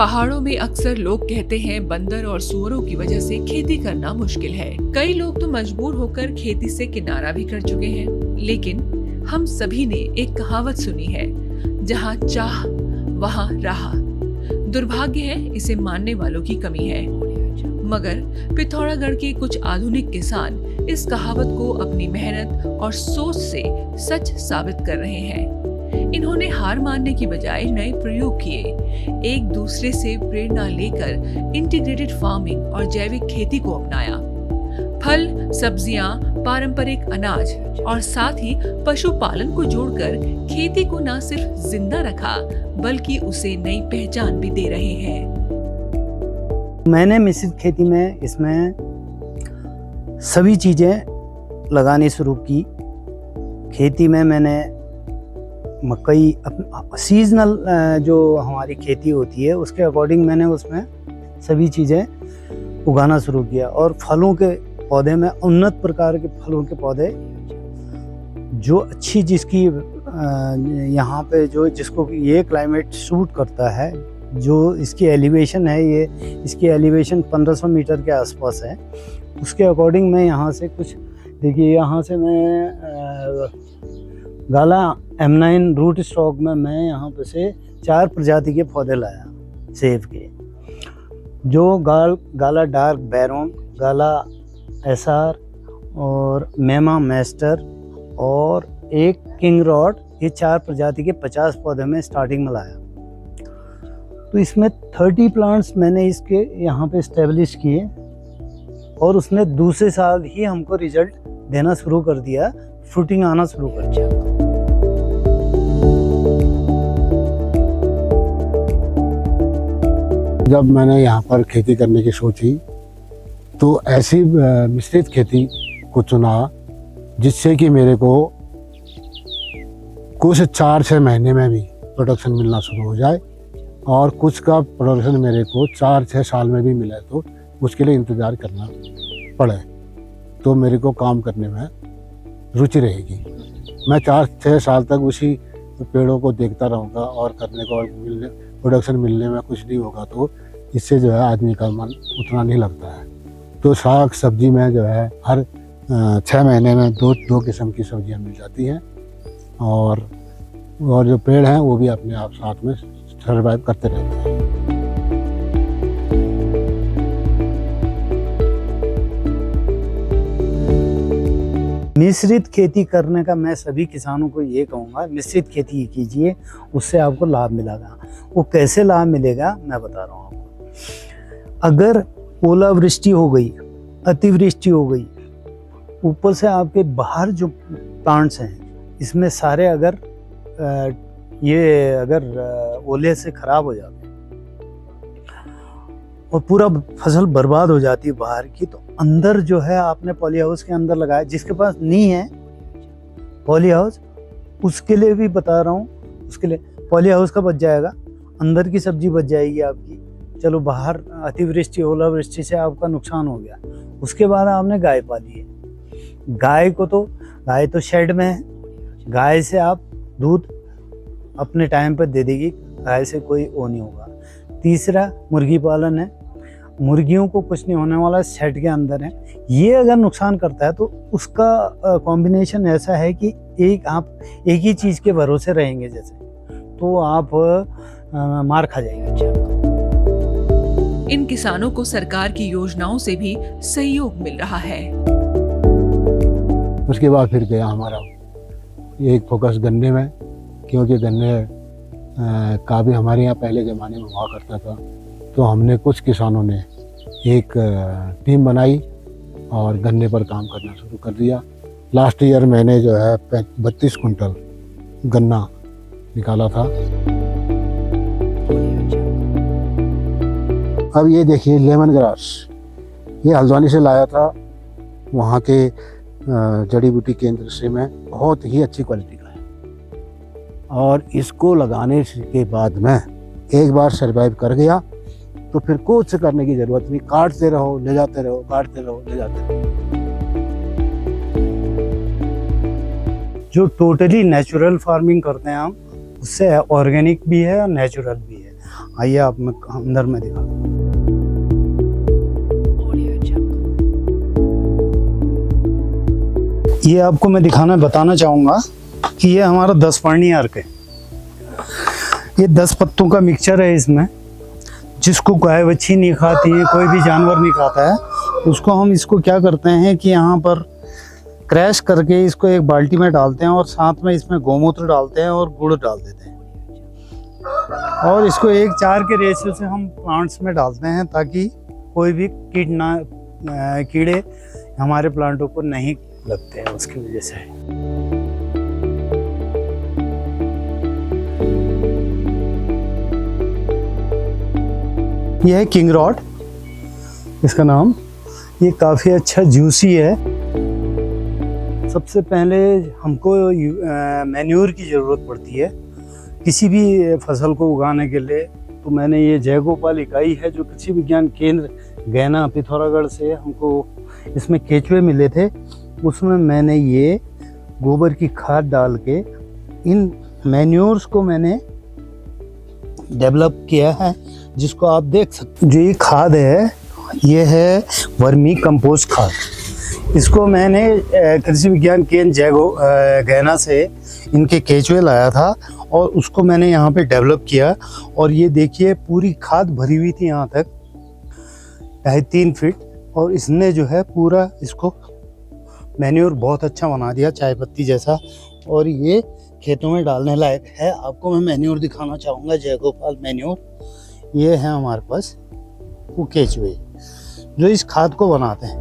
पहाड़ों में अक्सर लोग कहते हैं बंदर और सुअरों की वजह से खेती करना मुश्किल है। कई लोग तो मजबूर होकर खेती से किनारा भी कर चुके हैं। लेकिन हम सभी ने एक कहावत सुनी है, जहाँ चाह वहाँ राह। दुर्भाग्य है, इसे मानने वालों की कमी है। मगर पिथौरागढ़ के कुछ आधुनिक किसान इस कहावत को अपनी मेहनत और सोच से सच साबित कर रहे हैं। इन्होंने हार मानने की बजाय नए प्रयोग किए, एक दूसरे से प्रेरणा लेकर इंटीग्रेटेड फार्मिंग और जैविक खेती को अपनाया। फल, सब्जियां, पारंपरिक अनाज और साथ ही पशुपालन को जोड़कर खेती को न सिर्फ जिंदा रखा, बल्कि उसे नई पहचान भी दे रहे हैं। मैंने मिश्रित खेती में इसमें सभी चीज़ें लगानी शुरू की। खेती में मैंने मकई सीजनल जो हमारी खेती होती है उसके अकॉर्डिंग मैंने उसमें सभी चीज़ें उगाना शुरू किया। और फलों के पौधे में उन्नत प्रकार के फलों के पौधे जो अच्छी जिसकी यहाँ पे जो जिसको ये क्लाइमेट सूट करता है, जो इसकी एलिवेशन है, ये इसकी एलिवेशन 1500 मीटर के आसपास है, उसके अकॉर्डिंग मैं यहाँ से कुछ देखिए, यहाँ से मैं गाला M9 रूट स्टॉक में मैं यहाँ पे से 4 प्रजाति के पौधे लाया सेब के, जो गाला डार्क बैरोन, गाला SR और मेमा मैस्टर और एक किंग रॉड, ये 4 प्रजाति के 50 पौधे में स्टार्टिंग में लाया। तो इसमें 30 प्लांट्स मैंने इसके यहाँ पे इस्टेब्लिश किए और उसने दूसरे साल ही हमको रिजल्ट देना शुरू कर दिया, फ्रूटिंग आना शुरू कर दिया। जब मैंने यहाँ पर खेती करने की सोची तो ऐसी मिश्रित खेती को चुना जिससे कि मेरे को कुछ 4-6 महीने में भी प्रोडक्शन मिलना शुरू हो जाए, और कुछ का प्रोडक्शन मेरे को 4-6 साल में भी मिले तो उसके लिए इंतज़ार करना पड़े, तो मेरे को काम करने में रुचि रहेगी। मैं 4-6 साल तक उसी पेड़ों को देखता रहूँगा और करने को, और प्रोडक्शन मिलने में कुछ नहीं होगा तो इससे जो है आदमी का मन उतना नहीं लगता है। तो साग सब्जी में जो है हर 6 महीने में दो किस्म की सब्जियां मिल जाती हैं, और जो पेड़ हैं वो भी अपने आप साथ में सर्वाइव करते रहते हैं। मिश्रित खेती करने का मैं सभी किसानों को ये कहूँगा, मिश्रित खेती कीजिए, उससे आपको लाभ मिलेगा। वो कैसे लाभ मिलेगा मैं बता रहा हूँ आपको। अगर ओलावृष्टि हो गई, अतिवृष्टि हो गई, ऊपर से आपके बाहर जो प्लांट्स हैं इसमें सारे अगर ओले से खराब हो जाते हैं और पूरा फसल बर्बाद हो जाती है बाहर की, तो अंदर जो है आपने पॉली हाउस के अंदर लगाया, जिसके पास नहीं है पॉली हाउस उसके लिए भी बता रहा हूँ, उसके लिए पॉली हाउस का बच जाएगा, अंदर की सब्जी बच जाएगी आपकी। चलो बाहर अतिवृष्टि ओलावृष्टि से आपका नुकसान हो गया, उसके बाद आपने गाय पाली है, गाय तो शेड में है, गाय से आप दूध अपने टाइम पर दे देगी, गाय से कोई वो नहीं होगा। तीसरा मुर्गी पालन है, मुर्गियों को कुछ नहीं होने वाला, शेड के अंदर है। ये अगर नुकसान करता है तो उसका कॉम्बिनेशन ऐसा है कि आप एक ही चीज़ के भरोसे रहेंगे जैसे, तो आप मार खा जाएंगे। इन किसानों को सरकार की योजनाओं से भी सहयोग मिल रहा है। उसके बाद फिर गया हमारा एक फोकस गन्ने में, क्योंकि गन्ने का भी हमारे यहाँ पहले ज़माने में हुआ करता था। तो हमने कुछ किसानों ने एक टीम बनाई और गन्ने पर काम करना शुरू कर दिया। लास्ट ईयर मैंने जो है 32 कुंटल गन्ना निकाला था। अब ये देखिए लेमन ग्रास, ये हल्द्वानी से लाया था, वहाँ के जड़ी बूटी केंद्र से मैं, बहुत ही अच्छी क्वालिटी का है। और इसको लगाने के बाद मैं एक बार सर्वाइव कर गया तो फिर कुछ करने की ज़रूरत नहीं, काटते रहो ले जाते रहो, काटते रहो ले जाते रहो। जो टोटली नेचुरल फार्मिंग करते हैं हम, उससे ऑर्गेनिक भी है और नेचुरल भी है। आइए आप मैं अंदर में दिखा। ये आपको मैं बताना चाहूँगा कि ये हमारा 10 पर्णी अर्क है। ये 10 पत्तों का मिक्सचर है इसमें, जिसको गाय बच्ची नहीं खाती है, कोई भी जानवर नहीं खाता है, उसको हम इसको क्या करते हैं कि यहाँ पर क्रैश करके इसको एक बाल्टी में डालते हैं और साथ में इसमें गौमूत्र डालते हैं और गुड़ डाल देते हैं और इसको 1:4 के रेशियो से हम प्लांट्स में डालते हैं ताकि कोई भी कीड़े हमारे प्लांटों को नहीं लगते हैं, उसकी वजह से। यह है किंग रॉड, इसका नाम। ये काफ़ी अच्छा जूसी है। सबसे पहले हमको मैन्योर की ज़रूरत पड़ती है किसी भी फसल को उगाने के लिए। तो मैंने ये जय गोपाल इकाई है जो कृषि विज्ञान केंद्र गैना पिथौरागढ़ से हमको इसमें केचुए मिले थे, उसमें मैंने ये गोबर की खाद डाल के इन मैन्योर्स को मैंने डेवलप किया है, जिसको आप देख सकते। जो ये खाद है ये है वर्मी कंपोस्ट खाद। इसको मैंने कृषि विज्ञान केंद्र गैना से इनके केचुए लाया था और उसको मैंने यहाँ पे डेवलप किया। और ये देखिए पूरी खाद भरी हुई थी यहाँ तक 2.5-3 फीट, और इसने जो है पूरा इसको मैन्योर बहुत अच्छा बना दिया, चाय पत्ती जैसा। और ये खेतों में डालने लायक है। आपको मैं मैन्योर दिखाना चाहूँगा, जय गोपाल मैन्योर। ये है हमारे पास वो केचुए जो इस खाद को बनाते हैं।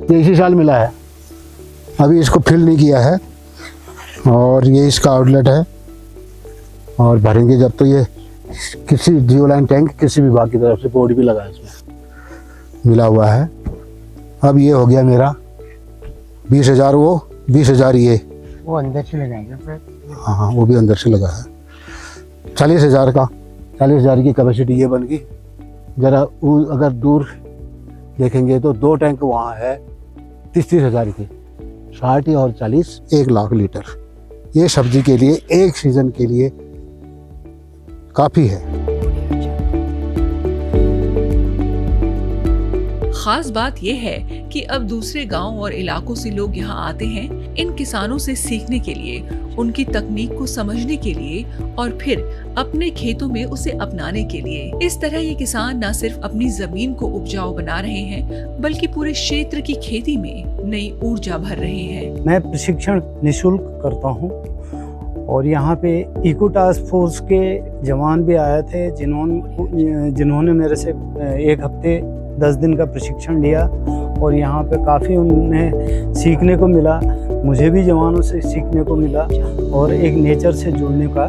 ये इसी साल मिला है, अभी इसको फिल नहीं किया है। और ये इसका आउटलेट है और भरेंगे जब तो ये किसी जियोलाइन टैंक किसी विभाग की तरफ से बोर्ड भी लगा है, इसमें मिला हुआ है। अब ये हो गया मेरा 20,000, वो 20,000 ये वो अंदर से लगाएंगे फिर। हाँ, वो भी अंदर से लगा है। 40,000 का, 40,000 की कैपेसिटी ये बन गई। ज़रा अगर दूर देखेंगे तो 2 टैंक वहाँ है 30,000 की, 60 और 40, 1 लाख लीटर। ये सब्जी के लिए एक सीज़न के लिए काफ़ी है। खास बात यह है कि अब दूसरे गांव और इलाकों से लोग यहाँ आते हैं इन किसानों से सीखने के लिए, उनकी तकनीक को समझने के लिए और फिर अपने खेतों में उसे अपनाने के लिए। इस तरह ये किसान न सिर्फ अपनी जमीन को उपजाऊ बना रहे हैं, बल्कि पूरे क्षेत्र की खेती में नई ऊर्जा भर रहे हैं। मैं प्रशिक्षण निःशुल्क करता हूँ और यहाँ पे इको टास्क फोर्स के जवान भी आए थे, जिन्होंने मेरे से 1 हफ्ते 10 दिन का प्रशिक्षण लिया और यहाँ पे काफ़ी उन्हें सीखने को मिला। मुझे भी जवानों से सीखने को मिला और एक नेचर से जुड़ने का